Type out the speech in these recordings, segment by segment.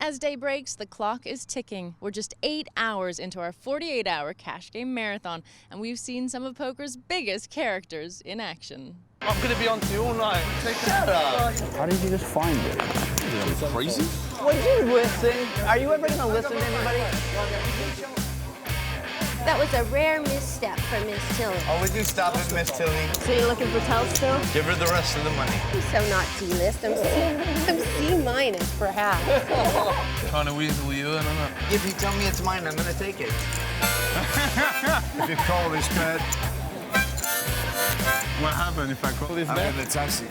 As day breaks, the clock is ticking. We're just 8 hours into our 48-hour cash game marathon, and we've seen some of poker's biggest characters in action. I'm gonna be on to you all night. Shut up! How did you just find it? Are you crazy? Would you listen? Are you ever gonna listen to anybody? That was a rare misstep for Miss Tilly. Oh, would you stop it, Miss Tilly? So you're looking for Tell still? Give her the rest of the money. I'm so not D-list. I'm C- perhaps. Trying to weasel you in, isn't it? If you tell me it's mine, I'm gonna take it. If you call this bet, what happened if I call this bet? I'm in the taxi.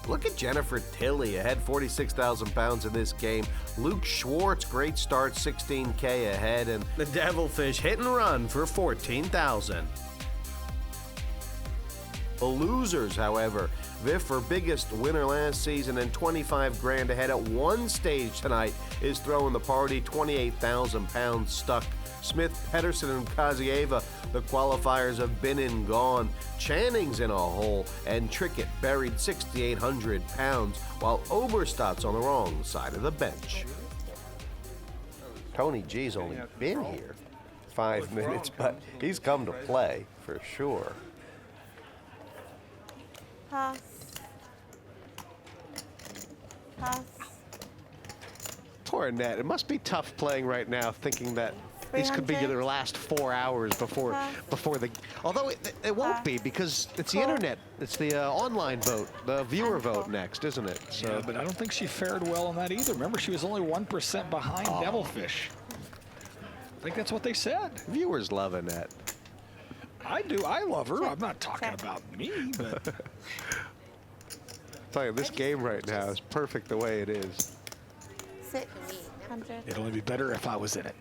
Look at Jennifer Tilly ahead 46,000 pounds in this game. Luke Schwartz, great start, 16K ahead, and the Devilfish hit and run for 14,000. The losers, however, Viffer, biggest winner last season and 25 grand ahead at one stage tonight, is throwing the party, 28,000 pounds stuck. Smith, Pedersen, and Kazieva, the qualifiers have been and gone. Channing's in a hole, and Trickett buried 6,800 pounds, while Obrestad's on the wrong side of the bench. Tony G's only been here 5 minutes, but he's come to play for sure. Pass. Pass. Poor Annette. It must be tough playing right now, thinking that these could be their last 4 hours before the. Although it won't be, because it's the internet. It's the online vote, the viewer vote next, isn't it? So. Yeah, but I don't think she fared well on that either. Remember, she was only 1% behind Devilfish. I think that's what they said. Viewers love Annette. I do. I love her. I'm not talking about me, but. I'll tell you, this game right now is perfect the way it is. 600. It'd only be better if I was in it.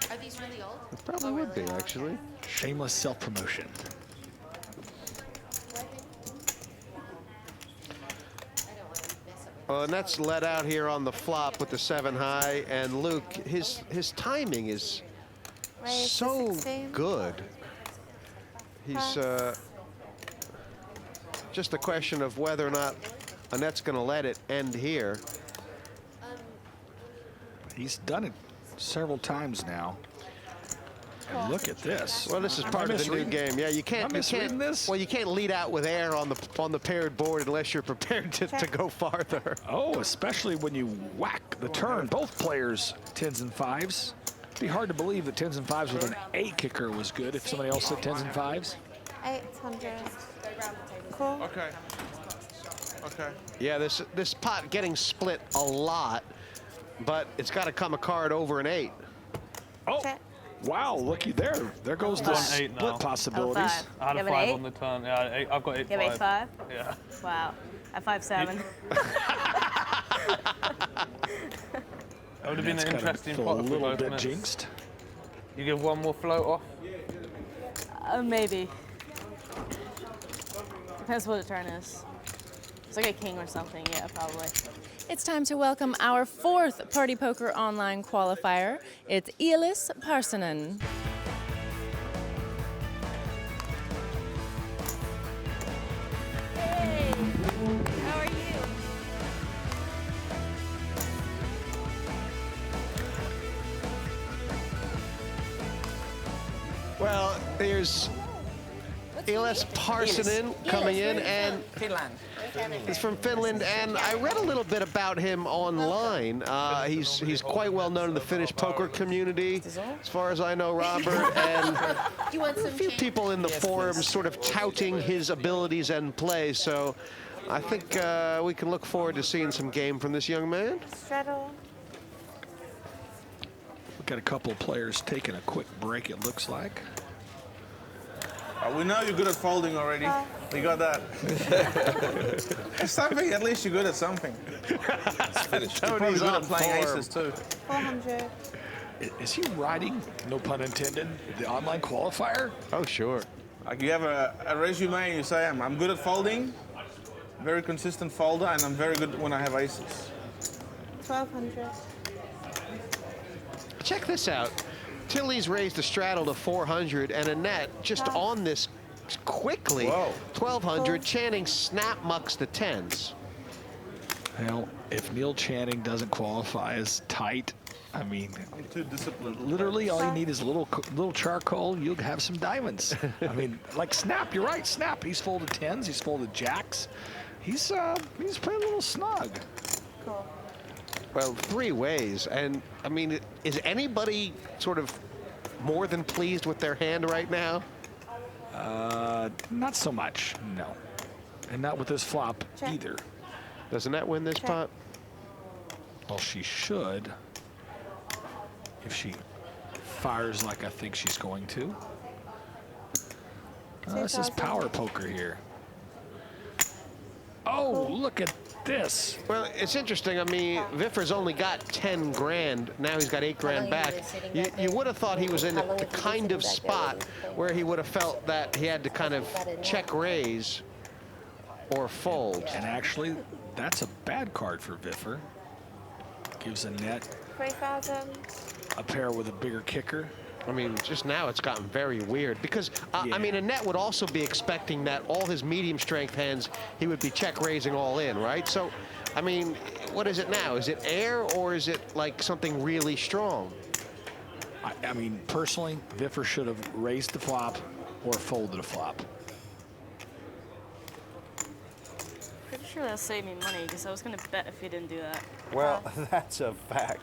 Are these really old? It probably would be, actually. Shameless self-promotion. Annette's let out here on the flop with the 7 high, and Luke, his timing is so good. He's just a question of whether or not Annette's going to let it end here. He's done it several times now. And look at this. Well, this is part of the new game. Yeah, you can't. This? Well, you can't lead out with air on the paired board unless you're prepared to go farther. Oh, especially when you whack the turn. Both players 10s and 5s. It'd be hard to believe that 10s and 5s with an 8 kicker was good if somebody else said 10s and 5s. 800. Cool. Okay. Okay. Yeah, this pot getting split a lot, but it's got to come a card over an 8. Oh. Wow, looky there. There goes the split possibilities. I had a 5 on the turn. Yeah, I've got 8-5. You have 8-5? Yeah. Wow. At 5-7. That would have been an interesting pot. A little bit jinxed. You give one more float off? Maybe. Depends what the turn is. It's like a king or something, yeah, probably. It's time to welcome our 4th Party Poker Online qualifier. It's Eelis Parssinen. Hey, how are you? Well, there's Eelis Parssinen coming in, and he's from Finland, and I read a little bit about him online. He's quite well known in the Finnish poker community, as far as I know, Robert, and a few people in the forums sort of touting his abilities and play, so I think we can look forward to seeing some game from this young man. Straddle. We've got a couple of players taking a quick break, it looks like. We know you're good at folding already. We got that. It's something, at least you're good at something. You're probably good at playing aces too. 400. Is he riding, no pun intended, the online qualifier? Oh, sure. Like you have a resume and you say, I'm good at folding, very consistent folder, and I'm very good when I have aces. 1200. Check this out. Tilly's raised the straddle to 400, and Annette just on this quickly. 1200. Channing snap mucks the 10s. Well, if Neil Channing doesn't qualify as tight, I mean, Too disciplined. literally all you need is a little charcoal. You'll have some diamonds. I mean, like Snap, you're right. Snap, he's folded 10s, he's folded jacks. He's playing a little snug. Cool. Well, 3 ways, and I mean, is anybody sort of more than pleased with their hand right now? Not so much, no. And not with this flop Check. either. Doesn't that win this pot? Well, she should, if she fires like I think she's going to. This is power poker here. Oh, look at this. Well, it's interesting. I mean, Viffer's only got 10 grand. Now he's got 8 grand back. You would have thought he was in the kind of spot where he would have felt that he had to kind of check raise or fold. And actually, that's a bad card for Viffer. Gives Annette 3,000. a pair with a bigger kicker. I mean, just now it's gotten very weird because, I mean, Annette would also be expecting that all his medium strength hands, he would be check raising all in, right? So, I mean, what is it now? Is it air or is it like something really strong? I mean, personally, Viffer should have raised the flop or folded a flop. Pretty sure that'll save me money because I was going to bet if he didn't do that. Well, that's a fact.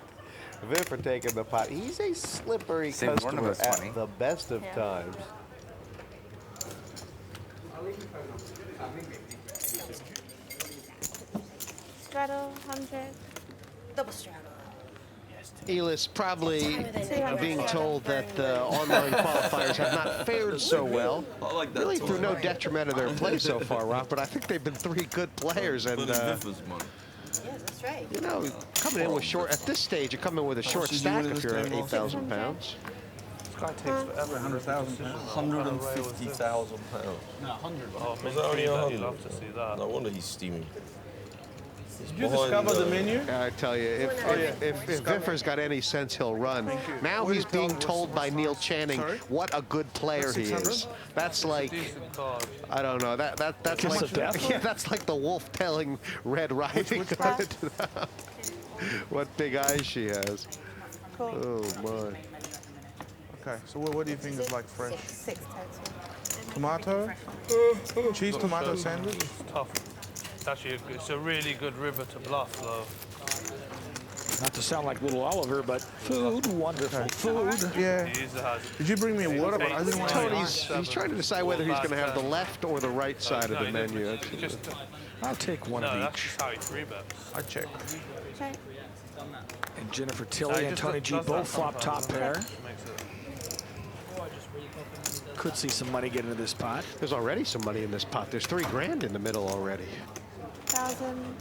Viffer taking the pot. He's a slippery customer at the best of times. Straddle, 100. Double straddle. Eelis probably being told that the online qualifiers have not fared so well. Really through no detriment of their play so far, Rob, but I think they've been 3 good players. And Yeah, that's right. you know, coming in with short, at this stage, you come in with a short stack if you're at 8,000 pounds. This guy takes forever, 100,000 pounds. 150,000 pounds. No, 100. Oh, was that only 100? Love to see that. No wonder he's steaming. Did you discover the menu? I tell you, if Viffer's got any sense, he'll run. Now he's being told by Neil Channing what a good player he is. That's like, I don't know. That's like, yeah, that's like the wolf telling Red Riding Hood what big eyes she has. Oh my. Okay, so what do you think is like fresh? 6 total. Tomato? Cheese tomato sandwich? It's tough. It's actually it's a really good river to bluff, though. Not to sound like little Oliver, but food, wonderful food. Yeah. Did you bring me water? But I didn't want Tony's he's trying to decide whether he's going to have the left or the right side of the menu. I'll take one of each. That's how he 3-bets. I check. Check. And Jennifer Tilly and Tony G both flop top pair. Could see some money get into this pot. There's already some money in this pot. There's 3 grand in the middle already. 1,000.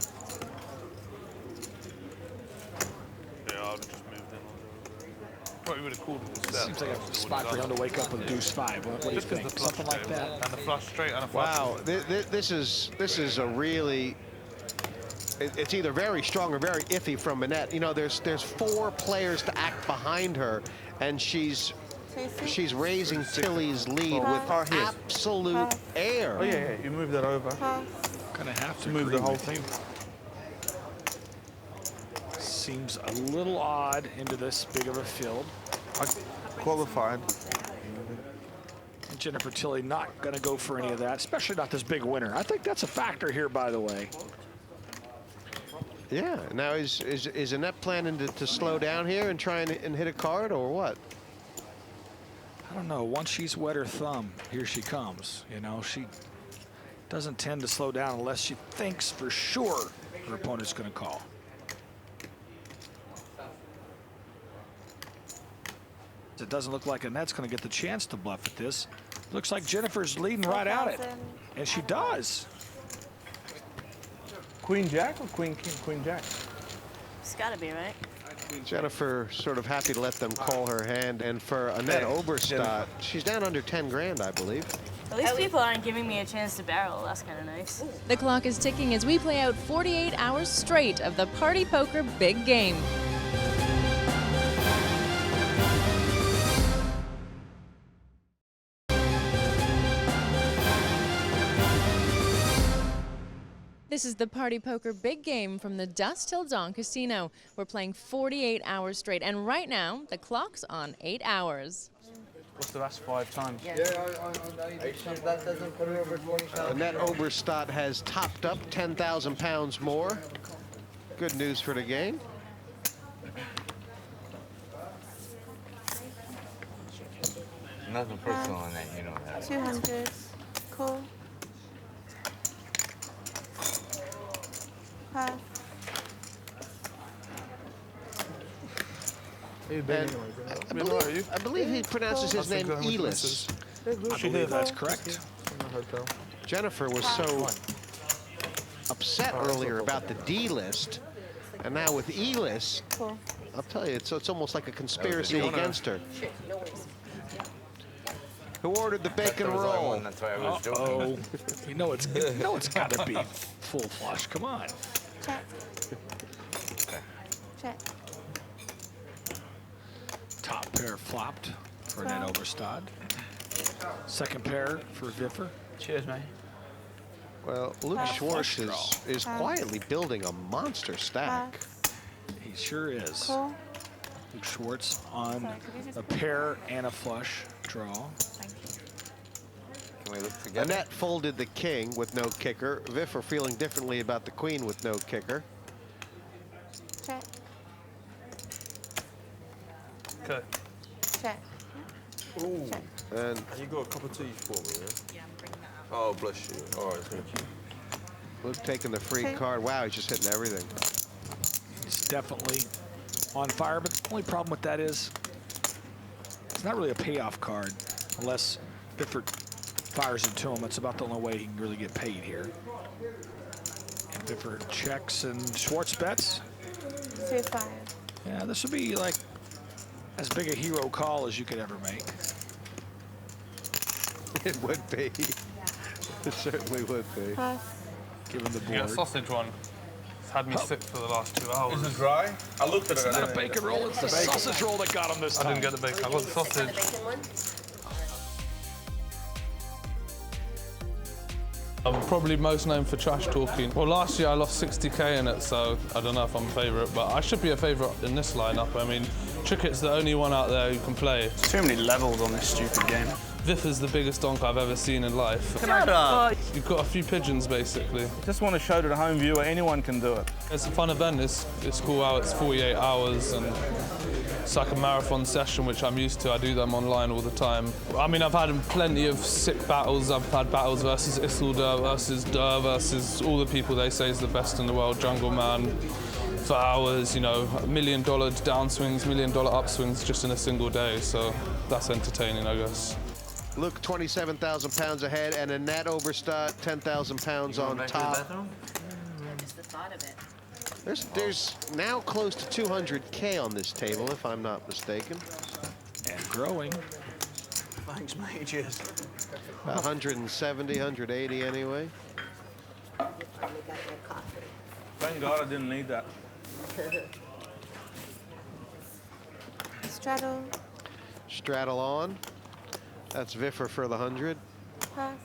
Yeah, I would have just moved in. Probably would have called it a step. Seems like a spot for him to wake up with a deuce 5. What do you think? Something like that. And the flush straight and a flush. Wow, this is a really. It's either very strong or very iffy from Annette. You know, there's 4 players to act behind her, and she's raising Tilly's lead with absolute air. Oh yeah, you move that over. Gonna have to move the whole thing. Seems a little odd into this big of a field. I qualified. And Jennifer Tilly not gonna go for any of that, especially not this big winner. I think that's a factor here, by the way. Yeah. Now is Annette planning to slow down here and try and hit a card or what? I don't know. Once she's wet her thumb, here she comes. You know, she doesn't tend to slow down unless she thinks for sure her opponent's going to call. It doesn't look like Annette's going to get the chance to bluff at this. Looks like Jennifer's leading right at it, and she does. Queen Jack or Queen King? Queen Jack. It's got to be, right? Jennifer sort of happy to let them call her hand, and for Annette Obrestad, she's down under 10 grand, I believe. At least people aren't giving me a chance to barrel. That's kind of nice. The clock is ticking as we play out 48 hours straight of the Party Poker Big Game. This is the Party Poker Big Game from the Dusk Till Dawn Casino. We're playing 48 hours straight, and right now, the clock's on 8 hours. What's the last 5 times? Yeah, that doesn't put it over 20,000. Annette Obrestad has topped up 10,000 pounds more. Good news for the game. Nothing personal on that, you know that. 200. Cool. Pass. I believe he pronounces his name Eelis. I believe that's correct. Jennifer was so upset earlier about the D list, and now with Eelis, I'll tell you, it's almost like a conspiracy against her. Who ordered the bacon roll? That's why I was joking. You know it's got to be full flush. Come on. Check. Check. Top pair flopped for Annette Obrestad. Second pair for Viffer. Cheers, mate. Well, Luke Schwartz is quietly building a monster stack. He sure is. Cool. Luke Schwartz on a pair and a flush draw. Can we look together? Annette folded the king with no kicker. Viffer feeling differently about the queen with no kicker. Check. Okay. Check. Ooh. Check. And you got a cup of tea for me, yeah? Oh, bless you. All right, thank you. Luke taking the free card. Wow, he's just hitting everything. He's definitely on fire, but the only problem with that is it's not really a payoff card unless Viffer fires into him. That's about the only way he can really get paid here. And Viffer checks and Schwartz bets. 2-5. Yeah, this would be like as big a hero call as you could ever make. It would be. It certainly would be. Given the board. Yeah, sausage one. It's had me sick for the last 2 hours. Is it dry? I looked at it. It's not a bacon roll, it's the sausage roll that got him this time. I didn't get the bacon, I got the sausage. I'm probably most known for trash talking. Well, last year I lost 60k in it, so I don't know if I'm a favourite, but I should be a favourite in this lineup. I mean, Trickett's the only one out there who can play. There's too many levels on this stupid game. Viffer's the biggest donk I've ever seen in life. Shut up. You've got a few pigeons, basically. Just want to show to the home viewer anyone can do it. It's a fun event. It's cool out. It's 48 hours, and it's like a marathon session, which I'm used to. I do them online all the time. I mean, I've had plenty of sick battles. I've had battles versus Isildur, versus Dur, versus all the people they say is the best in the world, Jungle Man, for hours, you know, $1 million downswings, $1 million upswings just in a single day. So that's entertaining, I guess. Luke 27,000 pounds ahead, and Annette Obrestad 10,000 pounds on top. Just the thought of it. There's now close to 200K on this table, if I'm not mistaken. And growing. Thanks, mate. Cheers. 170, 180 anyway. Thank God I didn't need that. Straddle. Straddle on. That's Viffer for the 100. Pass.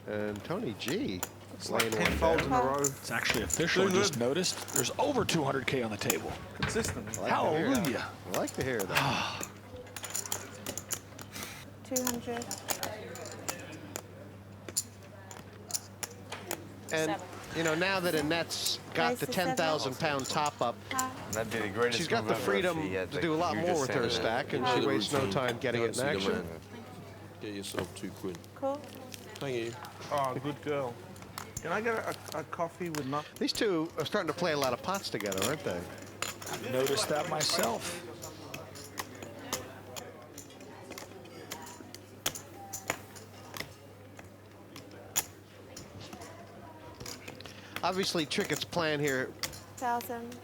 And Tony G. It's like 10 folds in a row. It's actually official. I just noticed there's over 200K on the table. Consistent. Hallelujah. I like to hear that. 200. And, you know, now that Annette's got the 10,000 pound top up, That'd be the greatest she's got the move ever if freedom she had, to like, do a lot you more just with saying her that. stack, and Yeah, she the wastes no routine. time getting it in Don't see the action. man. Get yourself 2 quid. Cool. Thank you. Oh, good girl. Can I get a coffee with nothing? These two are starting to play a lot of pots together, aren't they? I've noticed that myself. Obviously, Trickett's plan here 1,000.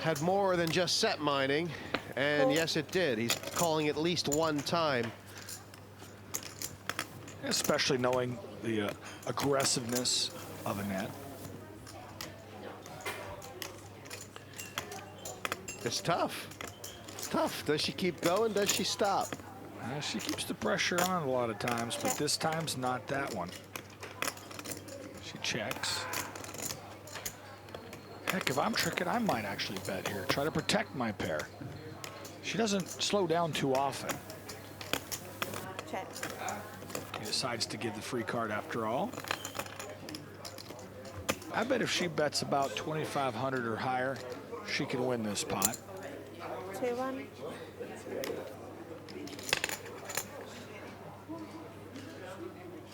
had more than just set mining, and Cool. yes, it did. He's calling at least one time. Especially knowing the aggressiveness of Annette. It's tough. It's tough. Does she keep going? Does she stop? She keeps the pressure on a lot of times, but this time's not that one. She checks. Heck, if I'm Trickett, I might actually bet here. Try to protect my pair. She doesn't slow down too often. Check. He decides to give the free card after all. I bet if she bets about 2,500 or higher, she can win this pot. 2-1.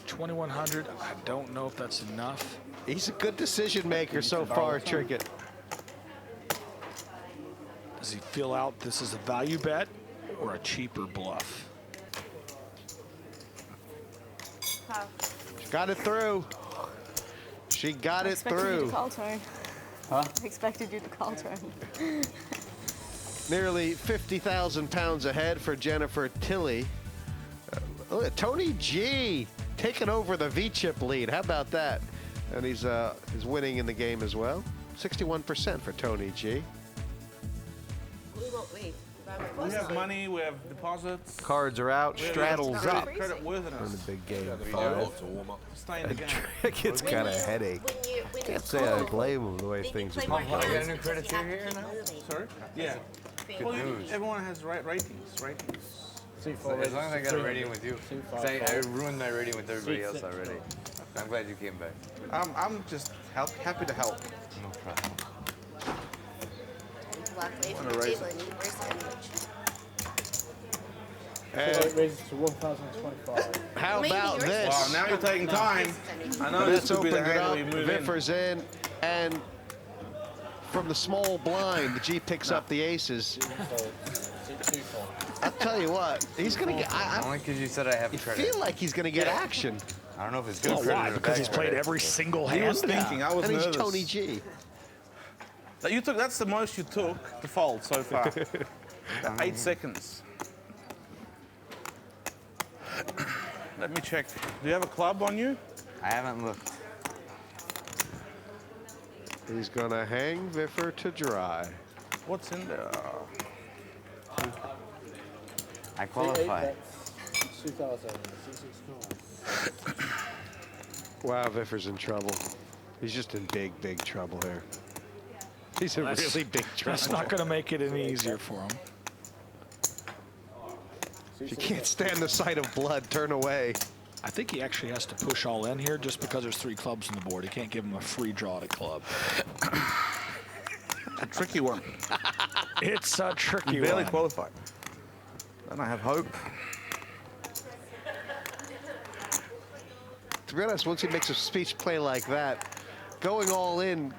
$2,100. I don't know if that's enough. He's a good decision maker so far, Trickett. Does he feel out this is a value bet or a cheaper bluff? She got it through. She got it through. You to call turn. Huh? I expected you to call turn. Nearly 50,000 pounds ahead for Jennifer Tilley. Look at Tony G taking over the V-chip lead. How about that? And he's winning in the game as well. 61% for Tony G. We won't leave. We have money, we have deposits. Cards are out, straddles up. Credit worthiness. In the big game. Stay in the game. It's kind of a headache. Can't say I blame him the way things are going. I got a new credit here now? Sorry? Yeah. Good Well, news. everyone has ratings. As long as I got a rating with you. 'Cause I ruined my rating with everybody else already. I'm glad you came back. I'm just happy to help. No problem. Walk away from the table and eat your sandwich. Raises to 1,025. How about this? Wow, now you're taking time. I know this Let's could be open the it angle up. you move in. Viffer's in, and from the small blind, the G picks up the aces. I'll tell you what, he's gonna get. Only because you said I have I credit. feel like he's gonna get action. I don't know if it's good Oh, credit why? or Because bad he's played credit. every single He hand? was thinking. I was And nervous. he's Tony G. That's the most you took to fold so far. 8 seconds. Let me check. Do you have a club on you? I haven't looked. He's gonna hang Viffer to dry. What's in there? I qualify. 2,000. Wow, Viffer's in trouble. He's just in big, big trouble here. He's in That's- really big trouble. That's not going to make it any easier for him. If you can't stand the sight of blood, turn away. I think he actually has to push all in here just because there's 3 clubs on the board. He can't give him a free draw to club. A tricky one. It's a tricky You barely one. qualified. Then I have hope. To be honest, once he makes a speech play like that, going all in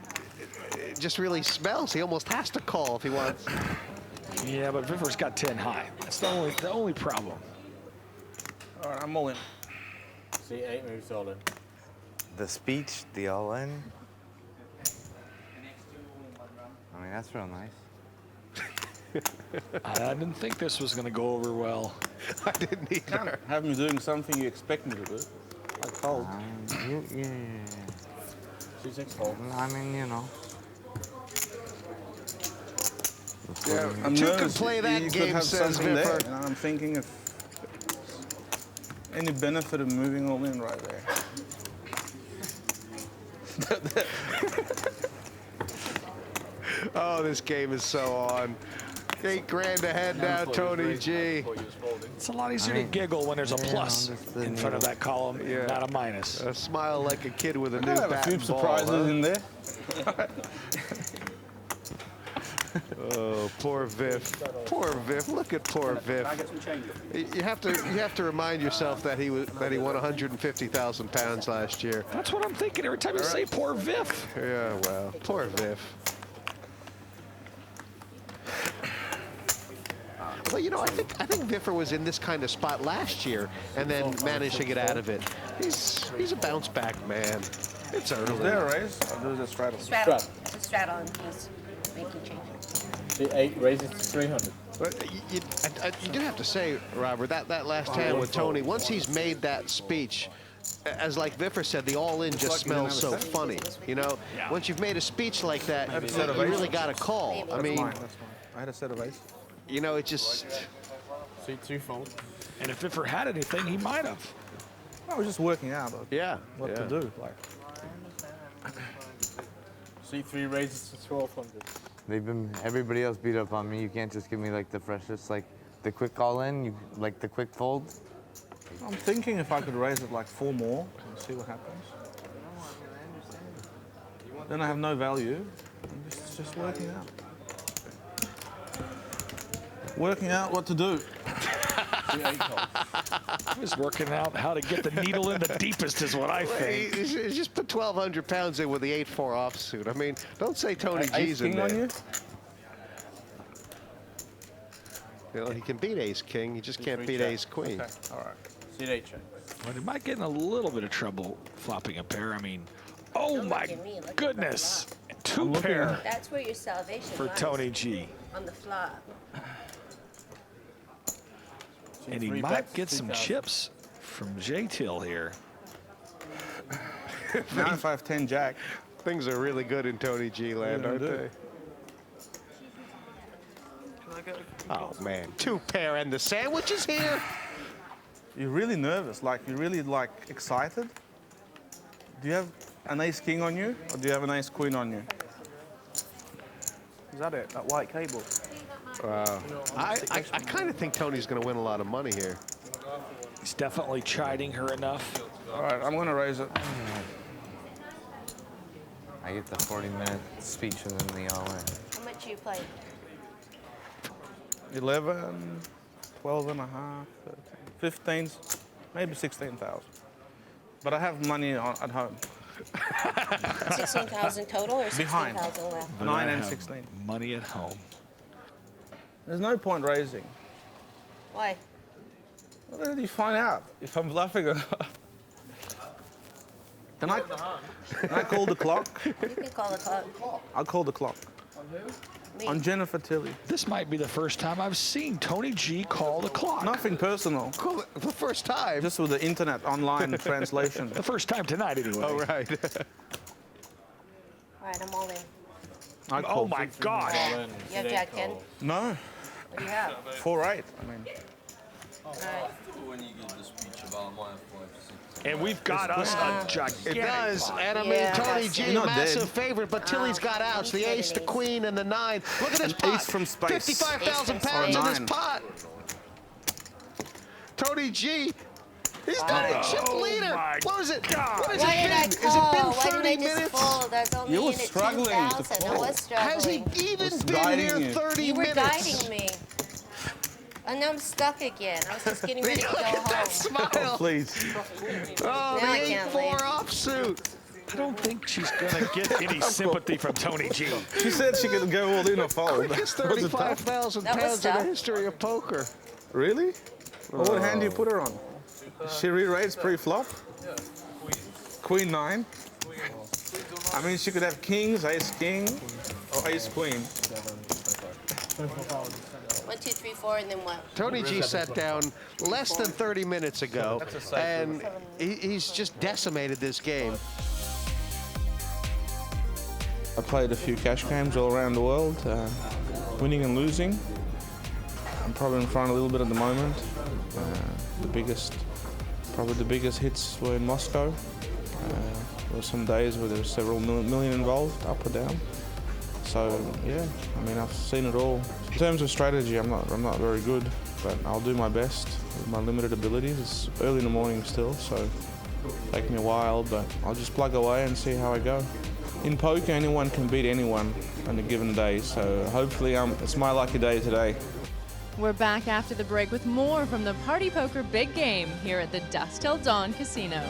it just really smells. He almost has to call if he wants. Yeah, but Viffer's got 10 high. That's the only problem. All right, I'm all in. See, 8 moves all in. The speech, the all-in. I mean, that's real nice. I didn't think this was going to go over well. I didn't either. Can't have me doing something you expect me to do. Like fold. Yeah. 2-6 fold. I mean, you know. Yeah, I'm Two nervous. can play that You could game, have says something there. Viffer. And I'm thinking if any benefit of moving all in right there. Oh, this game is so on. 8 grand ahead now, Tony G. It's a lot easier to giggle when there's a plus in front of that column, not a minus. A smile like a kid with a new I have a bat few and ball, surprises huh? in there. Oh, poor Viff. Poor Viff. Look at poor Viff. You have to remind yourself that he won 150,000 pounds last year. That's what I'm thinking every time you say poor Viff. Yeah, well, poor Viff. Well, you know, I think Viffer was in this kind of spot last year and then managed to get out of it. He's a bounce back man. It's early. Is there a raise? Or there's a straddle? Straddle. It's a straddle and he's making changes. See, 8 raises to 300. But you do have to say, Robert, that last hand with Tony, once he's made that speech, as like Viffer said, the all-in just smells so funny. You know, once you've made a speech like that, you really got to call. I mean, That's mine. I had a set of ace. you know, it just. See, 2 fold. And if Viffer had anything, he might have. I was just working out Yeah. what to do. Like. C3 raises to 1200. Everybody else beat up on me. You can't just give me like the freshest, like the quick all-in, like the quick fold. I'm thinking if I could raise it like 4 more and see what happens. Then I have no value. It's just working out. Working out what to do. I was working out how to get the needle in the deepest is what I think. Well, just put 1,200 pounds in with the 8-4 offsuit. I mean, don't say Tony G's in there. On you? You know, he can beat ace-king. He just can't beat ace-queen. Okay. All right. C8 check. Well, he might get in a little bit of trouble flopping a pair. I mean, oh my goodness. 2 pair That's where your salvation for lies, Tony G. on the flop. And he might get some chips from J-Till here. 9-5-10 jack. Things are really good in Tony G land, aren't they? Oh man, 2 pair and the sandwich is here. You're really nervous, like you're really like excited. Do you have an ace-king on you, or do you have an ace-queen on you? Is that it? That white cable? Wow. I kind of think Tony's going to win a lot of money here. He's definitely chiding her enough. All right, I'm going to raise it. I get the 40-minute speech and then the all-in. How much you play? 11, 12 and a half, 13, 15, maybe 16,000. But I have money at home. 16,000 total or 16,000 Behind. left? 9 and 16. Money at home. There's no point raising. Why? Well, then you find out if I'm bluffing or not. Can I call the clock? You can call the clock. I'll call the clock. On who? Me. On Jennifer Tilly. This might be the first time I've seen Tony G call the clock. Nothing personal. Cool. The first time. Just with the internet online translation. The first time tonight, anyway. Oh, right. All right, I'm all in. Oh my gosh. You have Jack 10? No. What do you have? 4-8. I mean. All right. When you give the speech about my 5-6. And we've got us a gigantic It does, pot. and I mean, Yeah, Tony G, Not massive dead. favorite, but Tilly's got outs. The ace, the queen, and the 9. Look at this pot. Ace from space. 55,000 pounds in this 9. pot. Tony G, he's not a chip leader. my What is it? God. What has Why it did I been? call? Has it been Why 30 did I just minutes? fold? That's only You were in at struggling to 10,000. I fold. was struggling. Has he even Was been guiding here you. 30 You were minutes? guiding me. And now I'm stuck again. I was just getting ready to go Look at that home. smile. Please. Oh, Now the I can't leave. 8-4 offsuit. I don't think she's going to get any sympathy from Tony G. She said she could go all in or fold. Quickest Was it tough? 35,000 That was pounds in the tough. history of poker. Really? Well, what hand do you put her on? She re-raised pre-flop? Queen 9? I mean, she could have kings, ace-king, or ace-queen. 1, 2, 3, 4, and then what? Tony G sat down less than 30 minutes ago, and he's just decimated this game. I played a few cash games all around the world, winning and losing. I'm probably in front a little bit at the moment. Probably the biggest hits were in Moscow. There were some days where there were several million involved, up or down. So yeah, I mean, I've seen it all. In terms of strategy, I'm not very good, but I'll do my best with my limited abilities. It's early in the morning still, so it'll take me a while, but I'll just plug away and see how I go. In poker, anyone can beat anyone on a given day, so hopefully it's my lucky day today. We're back after the break with more from the Party Poker Big Game here at the Dusk Till Dawn Casino.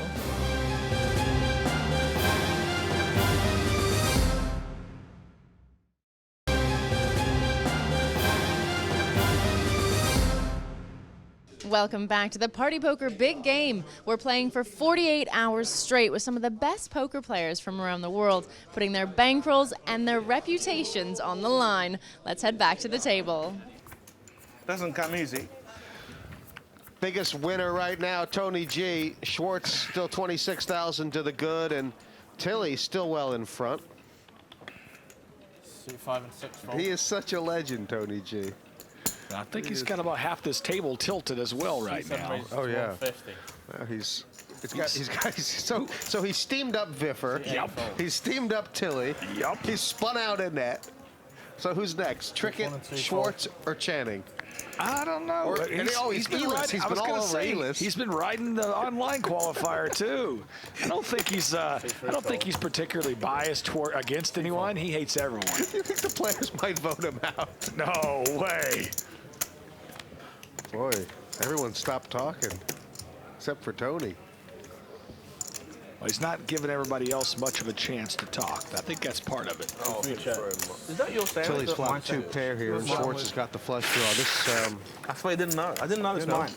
Welcome back to the Party Poker Big Game. We're playing for 48 hours straight with some of the best poker players from around the world, putting their bankrolls and their reputations on the line. Let's head back to the table. Doesn't come easy. Biggest winner right now, Tony G. Schwartz still 26,000 to the good, and Tilly still well in front. C5 and 6 fold. He is such a legend, Tony G. I think he's got about half this table tilted as well right now. Oh, yeah. $150. Well, he's So he steamed up Viffer. Yep. He's steamed up Tilly. Yep. He's spun out Annette. So who's next? Trickett, Schwartz, or Channing? I don't know. He's been Eelis. He's been all over Eelis. He's been riding the online qualifier too. I don't think he's particularly biased against anyone. He hates everyone. You think the players might vote him out? No way. Boy, everyone stopped talking, except for Tony. Well, he's not giving everybody else much of a chance to talk. I think that's part of it. Oh, is that your stand? Tilly's flopped 2 pair here, and Schwartz has got the flush draw. This, I swear I didn't know. I didn't know it's mine.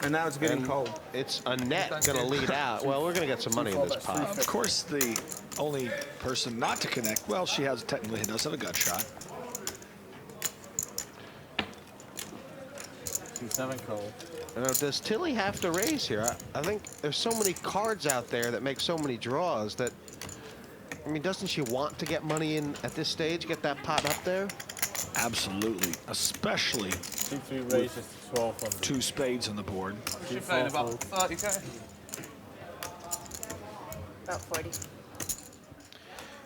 And now it's getting cold. It's Annette going to lead out. Well, we're going to get some money in this pot. Of course, the only person not to connect, well, she has technically does have a gut shot. 7 cold. Does Tilly have to raise here? I think there's so many cards out there that make so many draws that, I mean, doesn't she want to get money in at this stage, get that pot up there? Absolutely, especially 2-3 raises to 1200. 2 spades on the board. She's playing about 30k. About 40.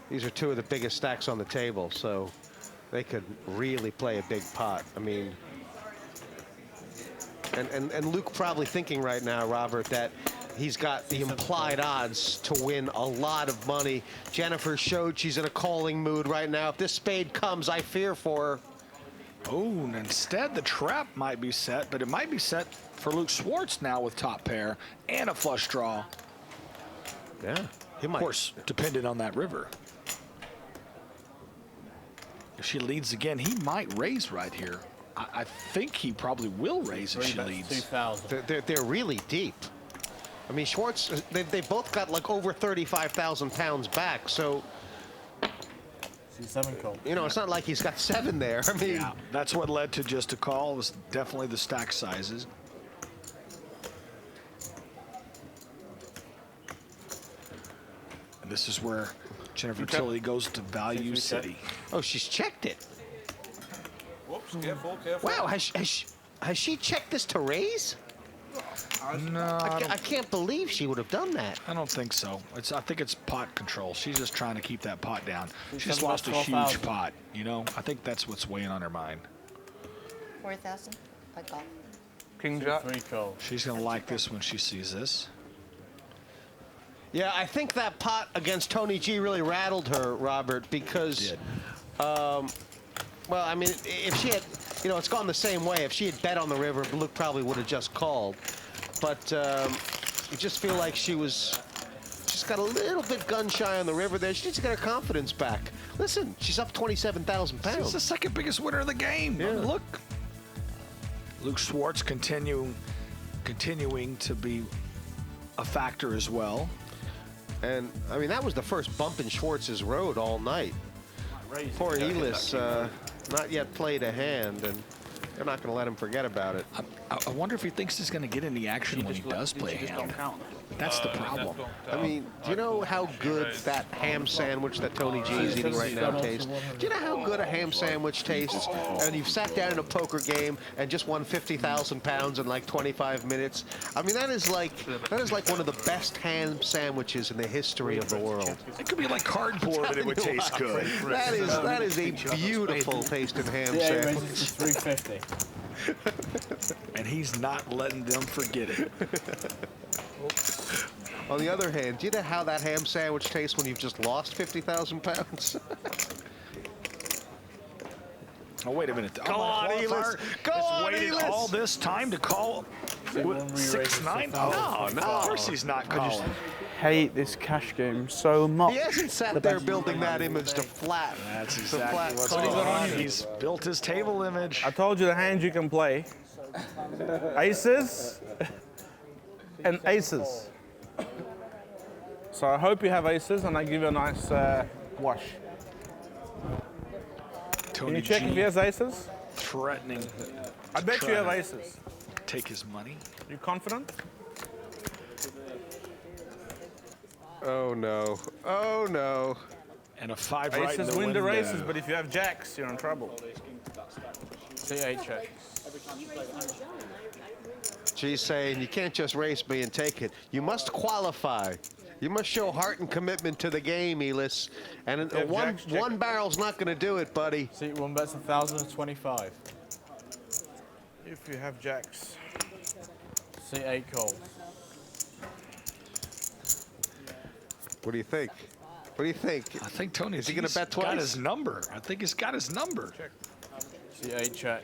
These are 2 of the biggest stacks on the table, so they could really play a big pot. I mean, and Luke probably thinking right now, Robert, that he's got the implied odds to win a lot of money. Jennifer showed she's in a calling mood right now. If this spade comes, I fear for her. Oh, and instead the trap might be set, but it might be set for Luke Schwartz now with top pair and a flush draw. Yeah, he might. Of course, dependent on that river. If she leads again, he might raise right here. I think he probably will raise if she leads. 2,000. They're really deep. I mean, Schwartz, they both got like over 35,000 pounds back, so 7 cold. you know, it's not like he's got 7 there. I mean, Yeah, that's what led to just a call. Was definitely the stack sizes. And this is where Jennifer Tilly goes to Value City. oh, she's checked it. Whoops, careful, careful. Wow, has she checked this to raise? No, I can't believe she would have done that. I don't think so. I think it's pot control. She's just trying to keep that pot down. She just about lost a 12,000. huge pot, you know? I think that's what's weighing on her mind. 4,000. I call. King Jack. 3 cold. She's going to like this when she sees this. Yeah, I think that pot against Tony G really rattled her, Robert, because, well, I mean, if she had, you know, it's gone the same way. If she had bet on the river, Luke probably would have just called. But you just feel like she's got a little bit gun shy on the river there. She needs to get her confidence back. Listen, she's up 27,000 pounds. She's the second biggest winner of the game. Yeah. Look. Luke Schwartz continuing to be a factor as well. And, I mean, that was the first bump in Schwartz's road all night. Poor Eelis not yet played a hand, and they're not going to let him forget about it. I wonder if he thinks he's going to get any action when he does play a hand. That's the problem. I mean, do you know how good that ham sandwich that Tony G is eating right now tastes? Do you know how good a ham sandwich tastes? And you've sat down in a poker game and just won 50,000 pounds in like 25 minutes. I mean, that is like one of the best ham sandwiches in the history of the world. It could be like cardboard and it would taste good. That is a beautiful tasting ham sandwich. 350. And he's not letting them forget it. On the other hand, do you know how that ham sandwich tastes when you've just lost 50,000 pounds? Oh, wait a minute. Go on, Eelis. Go on, waited Eelis. all this time to call 6-9? No, of course he's not calling. Hate this cash game so much. He hasn't sat there building that image to flat. That's exactly what's going on. He's built his table image. I told you the hands you can play. Aces and aces. So I hope you have aces and I give you a nice wash. Can you check if he has aces? Threatening. I bet you have aces. Take his money. You confident? Oh no. Oh no. And a 5 right in Aces the win the window. races, but if you have jacks, you're in trouble. C8 check. She's saying you can't just race me and take it. You must qualify. You must show heart and commitment to the game, Eelis. And one barrel's not going to do it, buddy. C1 bets 1,025. If you have jacks. C8 call. What do you think? What do you think? I think Tony is he going to bet twice? Got his number. I think he's got his number. Check. C8 check.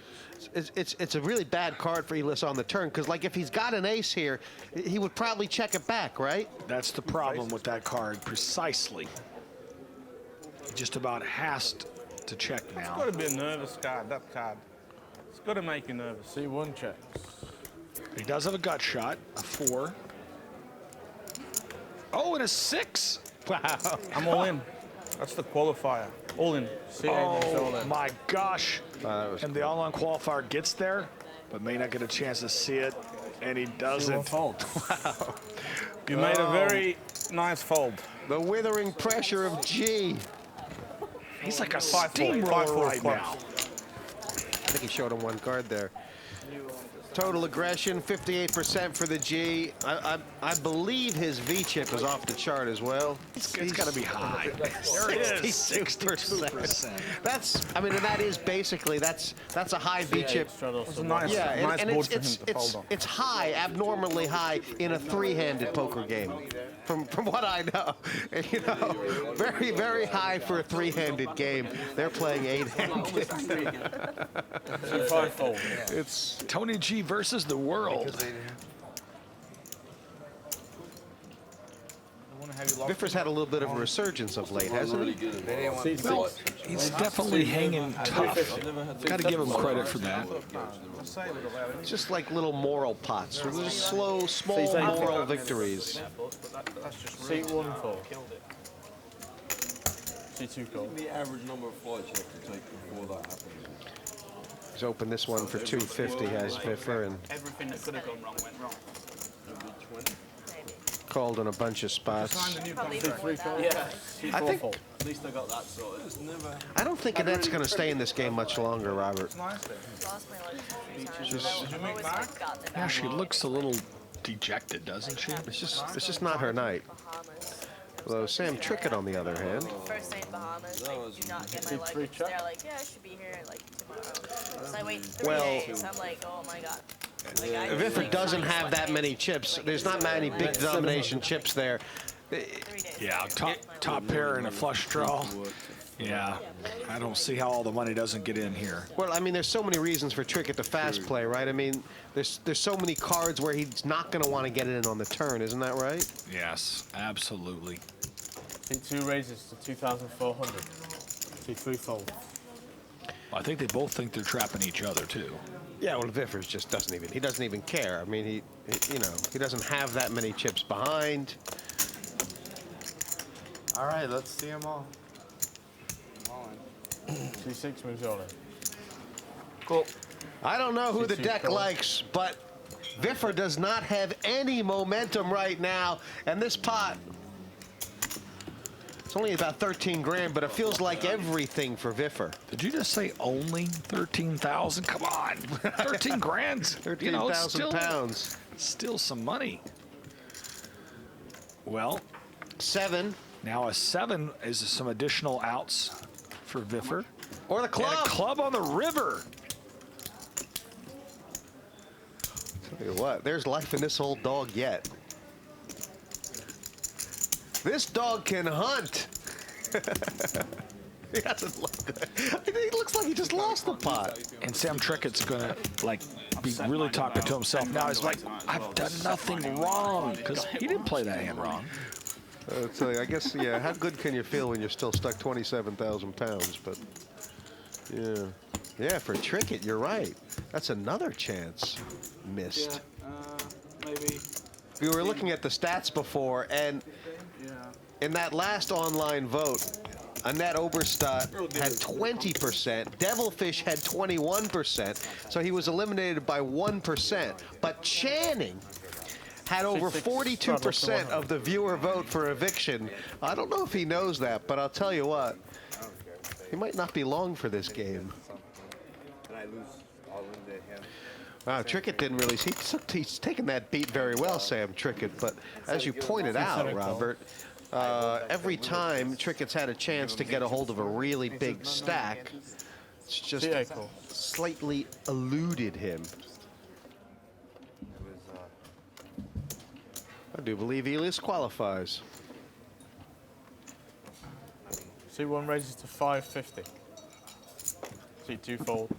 It's a really bad card for Eelis on the turn, because like if he's got an ace here, he would probably check it back, right? That's the problem with that card, precisely. He just about has to check now. It's got to be a nervous card, that card. It's got to make you nervous. C1 checks. He does have a gut shot, a 4. Oh, and a 6. Wow. I'm all in. That's the qualifier. All in. Oh, my gosh. And the online qualifier gets there, but may not get a chance to see it, and he doesn't. Wow. You made a very nice fold. The withering pressure of G. He's like a 5-4, steamroller 5-4 right clubs. now. I think he showed him one card there. Total aggression, 58% for the G. I believe his V chip is off the chart as well. It's got to be high. There it is, 62%. That's, I mean, and that is basically, that's a high V chip. It's a nice, Yeah, nice and board for him to fold on. it's high, abnormally high in a three-handed poker game. From what I know, you know, very, very high for a three-handed game. They're playing eight-handed. It's Tony G versus the world. Viffer's had a little bit of a resurgence of late, hasn't he? Well, he's definitely hanging tough. Got to give him credit for that. Just like little moral pots, just slow, small moral victories. C1 4. C2 call. The average number of flights you have to take before that happens. He's opened this one for 250, has Viffer, and Everything that could have gone wrong went wrong. called in a bunch of spots. Yeah. I think. At least I got that sorted. I don't think Annette's going to stay in this game much longer, Robert. Yeah, she looks a little dejected, doesn't she? It's just not her night. Although Sam Trickett, on the other hand. First day in Bahamas, like, do not get my luggage. They're like, yeah, I should be here like tomorrow. So I wait 3 days. I'm like, oh my god. Like, Viffer doesn't have that many chips. There's not many big denomination chips there. Yeah, top pair and a flush draw. Yeah, I don't see how all the money doesn't get in here. Well, I mean, there's so many reasons for Trickett to fast play, right? I mean, there's so many cards where he's not going to want to get it in on the turn, isn't that right? Yes, absolutely. C2 raises to 2,400. C3 fold. I think they both think they're trapping each other too. Yeah, well, Viffer's just doesn't even care. I mean, he doesn't have that many chips behind. All right, let's see them all. C6 moves all in. Cool. I don't know who the deck likes, but Viffer does not have any momentum right now, and this pot, it's only about 13 grand, but it feels like everything for Viffer. Did you just say only 13,000? Come on, 13 grand. 13,000 pounds. Still some money. Well, 7. Now a 7 is some additional outs for Viffer. Or the club. And a club on the river. Tell you what, there's life in this old dog yet. This dog can hunt. He doesn't look good. He looks like he just lost the pot. And Sam Trickett's gonna be really talking to himself now. He's like, I've done nothing wrong, because he didn't play that hand wrong. I'll tell you, I guess, yeah, how good can you feel when you're still stuck 27,000 pounds? But, yeah. Yeah, for Trickett, you're right. That's another chance missed. Yeah, maybe. We were looking at the stats before, and in that last online vote, Annette Obrestad had 20%. Devilfish had 21%. So he was eliminated by 1%. But Channing had over 42% of the viewer vote for eviction. I don't know if he knows that, but I'll tell you what, he might not be long for this game. Wow, Trickett didn't really see. He's taken that beat very well, Sam Trickett. But as you pointed out, Robert, every time Trickett's had a chance to get a hold of a really big stack, it's just slightly eluded him. I do believe Eelis qualifies. C1 raises to 550. C2 folds.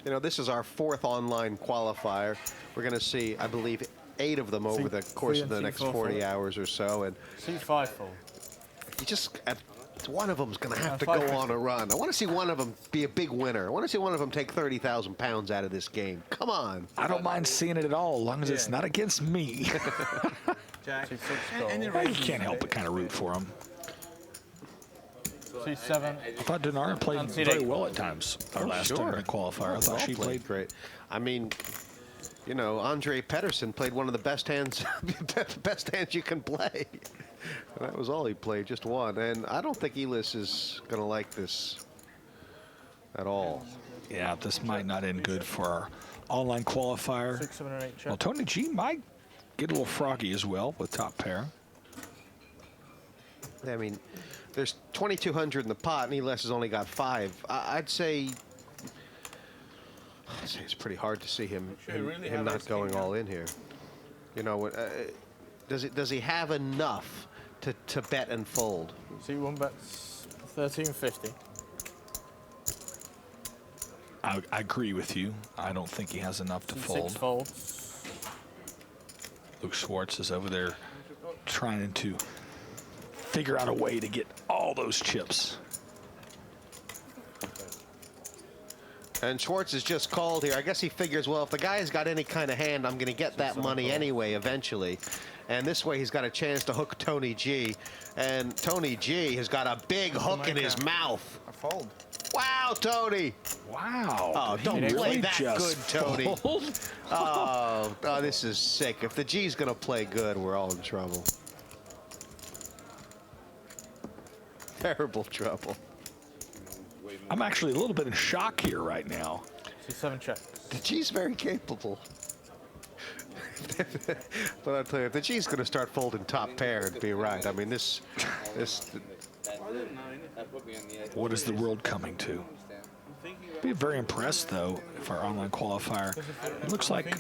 You know, this is our 4th online qualifier. We're going to see, I believe, 8 of them over the course of the next 40 hours or so. And C5 fold. You just, one of them's going to have to go on a run. I want to see one of them be a big winner. I want to see one of them take 30,000 pounds out of this game. Come on. I don't mind seeing it at all, as long as it's not against me. Jack. You can't help but kind of root for him. C7. I thought Denara played very well at times. Our last tournament qualifier. I thought she played great. I mean, you know, Andre Pedersen played one of the best hands, best hands you can play. And that was all he played, just one. And I don't think Eelis is going to like this at all. Yeah, this might not end good for our online qualifier. 6, 7, and 8 check. Well, Tony G might get a little froggy as well with top pair. I mean, there's 2,200 in the pot, and Eelis has only got 5. I'd say it's pretty hard to see him not going all in here. You know, does he have enough to bet and fold? C1 bets 1350. I agree with you. I don't think he has enough to fold. 6 folds. Luke Schwartz is over there trying to figure out a way to get all those chips. And Schwartz is just called here. I guess he figures, well, if the guy's got any kind of hand, I'm going to get that money anyway eventually. And this way he's got a chance to hook Tony G. And Tony G has got a big hook in his mouth. I fold. Wow, Tony. Wow. Oh, don't play that good, Tony. Oh, this is sick. If the G's going to play good, we're all in trouble. Terrible trouble. I'm actually a little bit in shock here right now. C7 check. The G's very capable. But I'll tell you, if the G's going to start folding top pair, it'd be right. I mean, this. What is the world coming to? Be very impressed, though, if our online qualifier. It looks like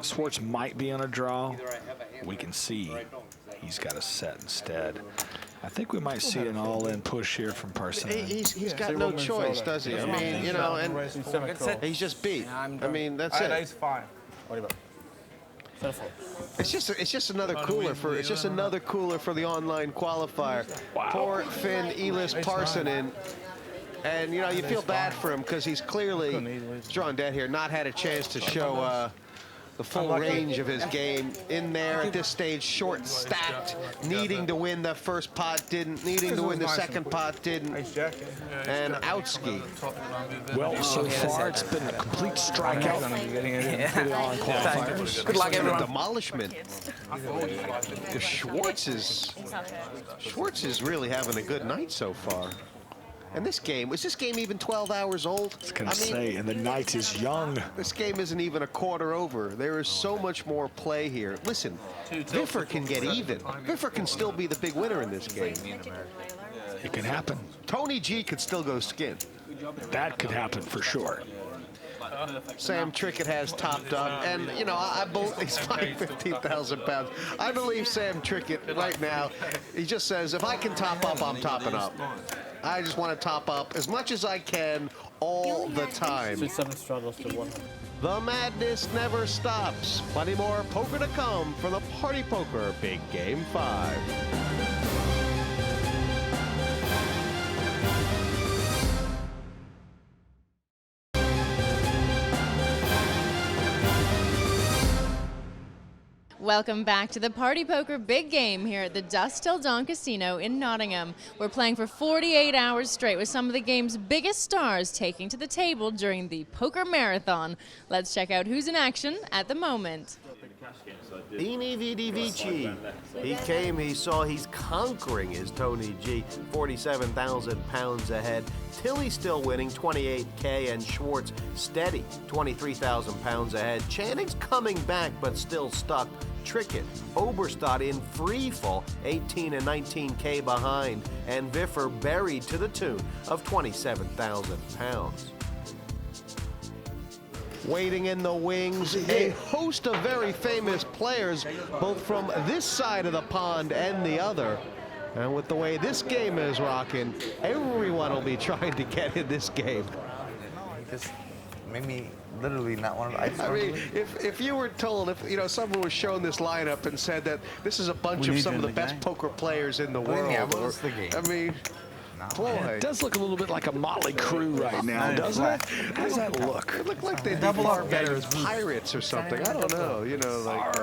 Schwartz might be on a draw. We can see he's got a set instead. I think we might see an all-in push here from Parssinen. He's got no choice, does he? I mean, you know, and he's just beat. I mean, that's it. Ace 5. It's just another cooler for the online qualifier. Wow. Poor Finn Eelis Parssinen. And you know, you feel bad for him because he's clearly, drawn dead here, not had a chance to show the full range of his game in there at this stage, short stacked, needing to win the first pot, didn't, needing to win the second pot, didn't, and outski. Well, so far it's been a complete strikeout for the online qualifiers. Good luck, everyone. Demolishment. Schwartz is really having a good night so far. And this game, is this game even 12 hours old? I was going to say, and the night is young. This game isn't even a quarter over. There is so much more play here. Listen, Viffer can get even. Viffer can still be the big winner in this game. It can happen. Tony G could still go skin. That could happen for sure. Sam Trickett has topped up, and you know, I believe he's buying 15,000 pounds. I believe Sam Trickett right now. He just says, if I can top up, I'm topping up. I just want to top up as much as I can all the time. The madness never stops. Plenty more poker to come from the Party Poker Big Game 5. Welcome back to the Party Poker Big Game here at the Dusk Till Dawn Casino in Nottingham. We're playing for 48 hours straight with some of the game's biggest stars taking to the table during the Poker Marathon. Let's check out who's in action at the moment. Beanie Vidi Vici. He came, he saw, he's conquering his Tony G. 47,000 pounds ahead. Tilly's still winning, 28K, and Schwartz steady, 23,000 pounds ahead. Channing's coming back, but still stuck. Trickett, Obrestad in free fall, 18 and 19K behind, and Viffer buried to the tune of 27,000 pounds. Waiting in the wings, a host of very famous players, both from this side of the pond and the other. And with the way this game is rocking, everyone will be trying to get in this game. Just made me literally not want to. I mean, if you were told, if you know, someone was shown this lineup and said that this is a bunch of some of the best poker players in the world, I mean. Boy. It does look a little bit like a motley crew right now, doesn't it? How does that look? It looked like they'd be far better as pirates or something. I don't know, you know, like...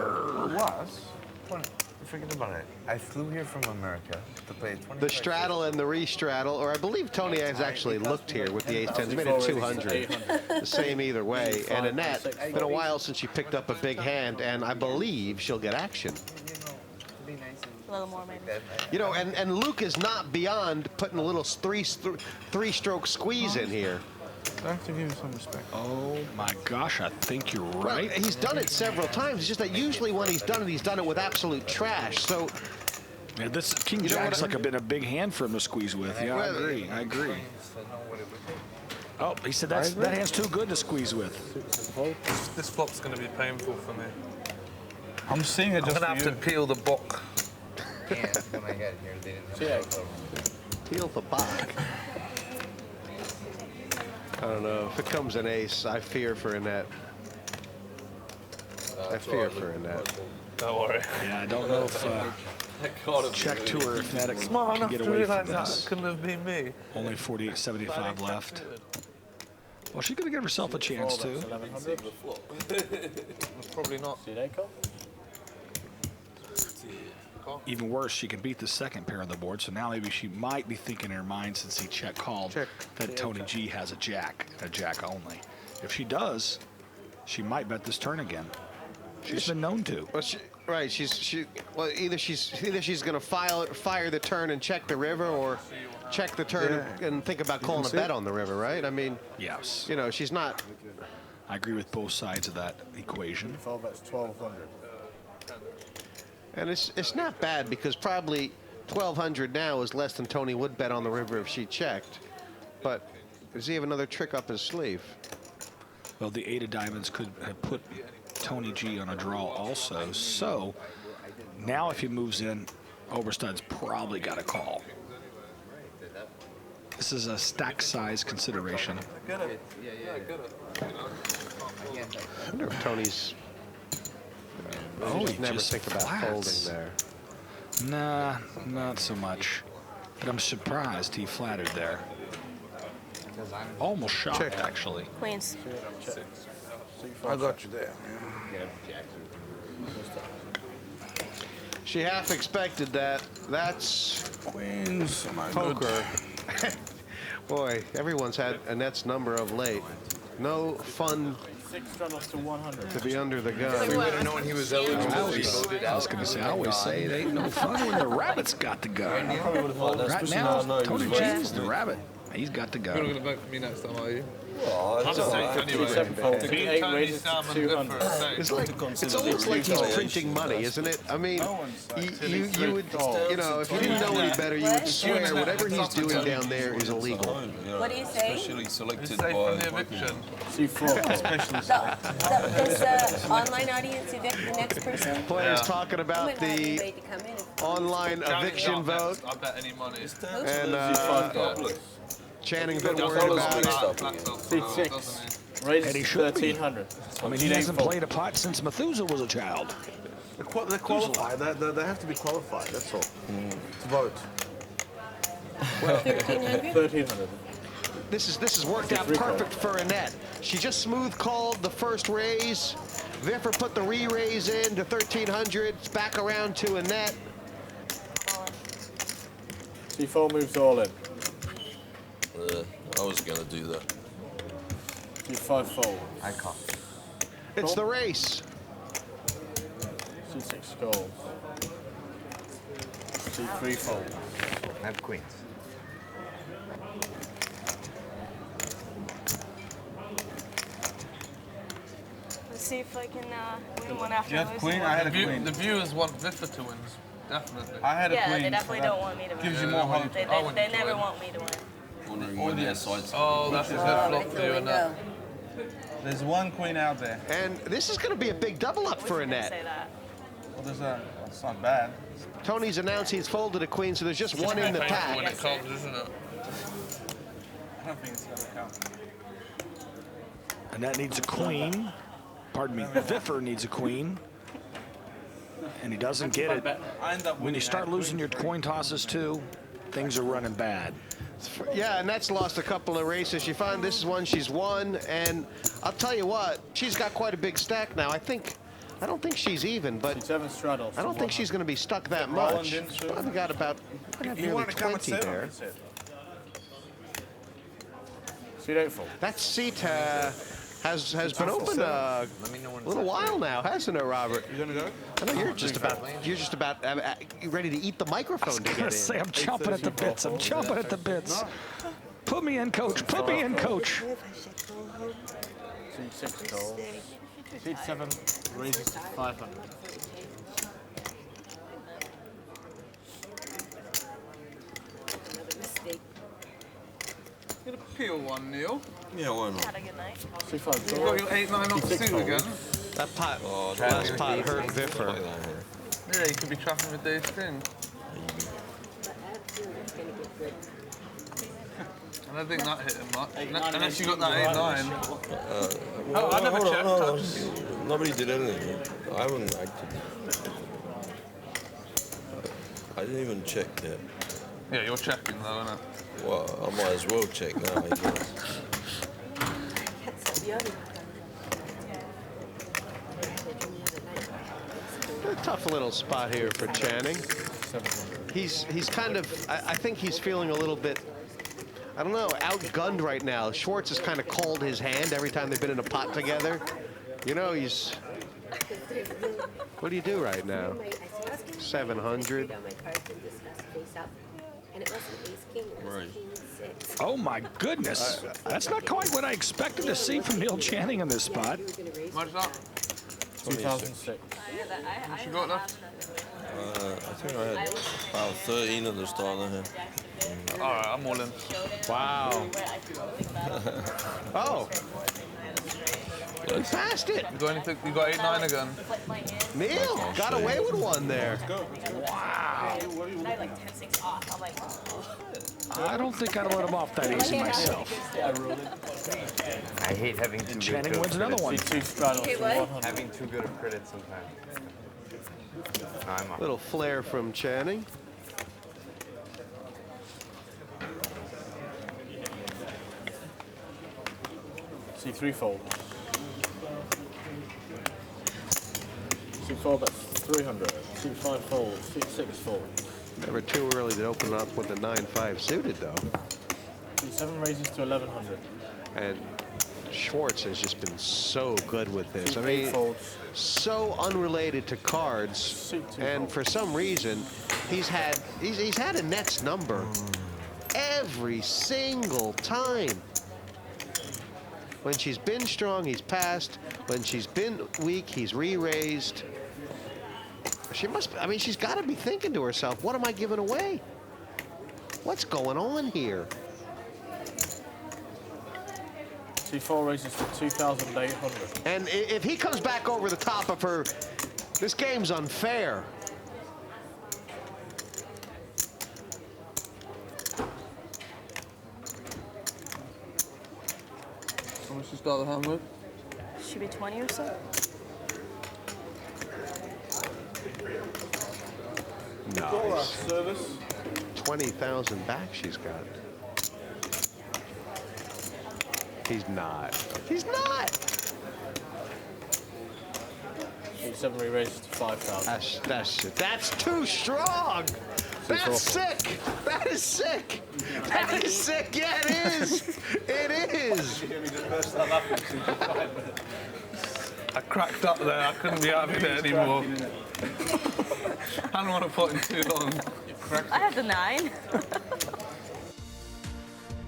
Forget about it. I flew here from America to play 20. The straddle and the re-straddle, or I believe Tony has actually looked here with the ace-10. He's made it 200. The same either way. And Annette, it's been a while since she picked up a big hand, and I believe she'll get action. A little more, maybe. You know, and Luke is not beyond putting a little three-stroke squeeze in here. I have to give him some respect. Oh my gosh, I think you're right. Well, he's done it several times. It's just that usually when he's done it with absolute trash. So, yeah, this King Jack's like been a big hand for him to squeeze with. Yeah, I agree. I agree. Oh, he said that hand's too good to squeeze with. This flop's going to be painful for me. I'm seeing it just I'm gonna have to peel the book. When I get here, they didn't have peel the back. I don't know. If it comes an ace, I fear for Annette. I fear for Annette. Don't worry. Yeah, I don't know if check to her if Annette can get away from this. Couldn't have been me. Only 48.75 left. Well, she's gonna give herself a chance too. Probably not. Even worse, she can beat the second pair on the board, so now maybe she might be thinking in her mind, since he check called, that Tony G has a jack only. If she does, she might bet this turn again. She's been known to. Well, well, either she's going to fire the turn and check the river, or check the turn and think about calling a bet on the river, right? I mean, yes. You know, she's not. I agree with both sides of that equation. That's 1,200. And it's not bad, because probably 1,200 now is less than Tony would bet on the river if she checked. But does he have another trick up his sleeve? Well, the 8 of diamonds could have put Tony G on a draw also. So now if he moves in, Obrestad's probably got a call. This is a stack size consideration. I get it. Yeah, I get it. I wonder if Tony's... Oh, he never just think about flats. folding there. Nah, not so much. But I'm surprised he flattered there. Almost shocked, actually. Queens. I got you there. She half expected that. That's Queens. poker. Boy, everyone's had Annette's number of late. No fun 6 done us to 100. to be under the gun. We would have known he was eligible. I was going to say, I always say it ain't no fun when the rabbit's got the gun. Right now, Tony G's the rabbit. He's got the gun. You're not going to vote for me next time, are you? It's almost like he's printing money, isn't it? I mean, you would, you know, if you didn't know any better, you would swear whatever he's doing down there is illegal. What do you say? Especially selected by the eviction. Does the online audience evict the next person? Players talking about the online eviction vote. I bet any money. And Channing's been worried about it. Raised he should be. 1,300. I mean, he hasn't played a pot since Methuselah was a child. They're qualified. They have to be qualified, that's all. To vote. Well, 1,300. This is worked out perfect for Annette. She just smooth called the first raise, Viffer put the re-raise in to 1,300. It's back around to Annette. C4 moves all in. I was gonna do that. C5 fold. I call. It's the race. C6 calls. C3 fold. I have queens. Let's see if I can win one after You had losing queen, one. I had a queen. The viewers want Viffer to win, definitely. I had a Yeah, queen. they definitely so don't want me to win. gives you more hope. They never want me to win. Wondering when their sides. Oh, that's a good flop for you, Annette. There's one queen out there. And this is going to be a big double up for Annette. Say that. Well, that's not bad. Tony's announced he's folded a queen, so there's just one in the When pack. it comes, isn't it? I don't think it's gonna count. Annette needs a queen. Pardon me, Viffer needs a queen. And he doesn't get it. I end up When you winning start that losing your coin tosses too, things are running bad. Yeah, Annette's lost a couple of races. She found this is one she's won, and I'll tell you what, she's got quite a big stack now. I don't think she's even, but C7 straddles. I don't think she's going to be stuck that Roland much. into- She's probably got about You nearly wanted to come at 20 7. there. That's it. C8 fold. That seat has been open a little while now, hasn't it, Robert? You gonna go? I know you're just about ready to eat the microphone to I get in. was say, I'm chomping at the bits. I'm chomping at the bits. Put me in, coach. Put me in, coach. C6 calls. C7 raises to 500. Get a peel one, Neil. Yeah, why not? Had a good night. C5 You calls. got your 8-9 off the C6 suit again. That pot, Oh, last pot hurt Viffer. Yeah, you could be trapping with Dave Finn. And I think that hit him much. Unless you got that 8-9. Oh, I never checked. Nobody did anything. I haven't acted. I didn't even check yet. Yeah, you're checking though, innit? Well, I might as well check now, I guess. A tough little spot here for Channing. He's kind of, I think he's feeling a little bit, I don't know, outgunned right now. Schwartz has kind of called his hand every time they've been in a pot together. You know, he's, what do you do right now? 700. Oh my goodness. That's not quite what I expected to see from Neil Channing in this spot. What's that? 2006. What you got left? I think I had about 13 at the start of here. Alright, I'm all in. Wow. Oh. He passed it. You got anything? You got 8-9 again. Neil got away with one there. Wow. I had like 10-6 off. I'm like, I don't think I'd let him off that easy myself. I hate having too Channing good wins another one. C2 straddles to 100. Having too good of credit sometimes. No, I'm off. Little flair from Channing. C3 fold. C4 that's 300. C5 fold. C6 fold. Never too early to open up with the 9-5 suited, though. C7 raises to 1100. And Schwartz has just been so good with this. I C8 mean, folds. so unrelated to cards, C2 and folds. for some reason, he's had Annette's number every single time. When she's been strong, he's passed. When she's been weak, he's re-raised. She must, I mean, she's got to be thinking to herself, what am I giving away? What's going on here? C4 raises to 2,800. And if he comes back over the top of her, this game's unfair. How much you start the hand with? should be 20 or so. Nice. Service. 20,000 back she's got. He's not. He's not. 8-7 re-raises to 5,000. That's too strong. That's sick. That is sick. That is sick. Yeah, it is. It is. I cracked up there. I couldn't be having it anymore. I don't want to put in too long. I had the 9.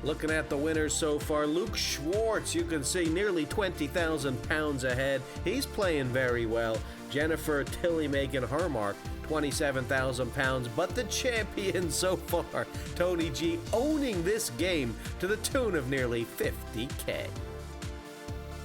Looking at the winners so far, Luke Schwartz, you can see nearly 20,000 pounds ahead. He's playing very well. Jennifer Tilly making her mark, 27,000 pounds. But the champion so far, Tony G, owning this game to the tune of nearly 50K.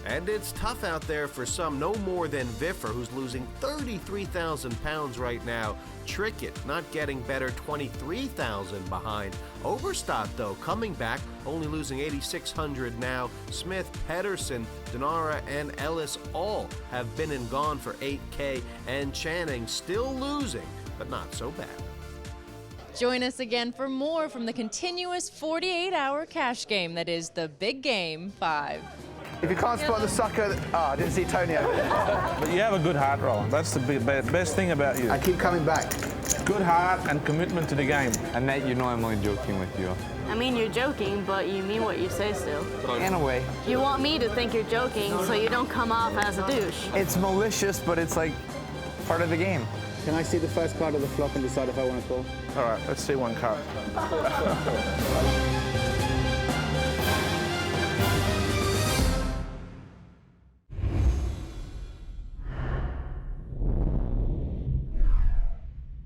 And it's tough out there for some, no more than Viffer, who's losing 33,000 pounds right now. Trickett not getting better, 23,000 behind. Obrestad, though, coming back, only losing 8,600 now. Smith, Pedersen, Denara, and Eelis all have been and gone for 8K. And Channing still losing, but not so bad. Join us again for more from the continuous 48-hour cash game that is the Big Game 5. If you can't spot the sucker, I didn't see Tony over there. But you have a good heart, Roland. That's the best thing about you. I keep coming back. Good heart and commitment to the game. Annette, you know I'm only joking with you. I mean, you're joking, but you mean what you say still. In a way. You want me to think you're joking so you don't come off as a douche. It's malicious, but it's like part of the game. Can I see the first card of the flop and decide if I want to call? All right, let's see one card.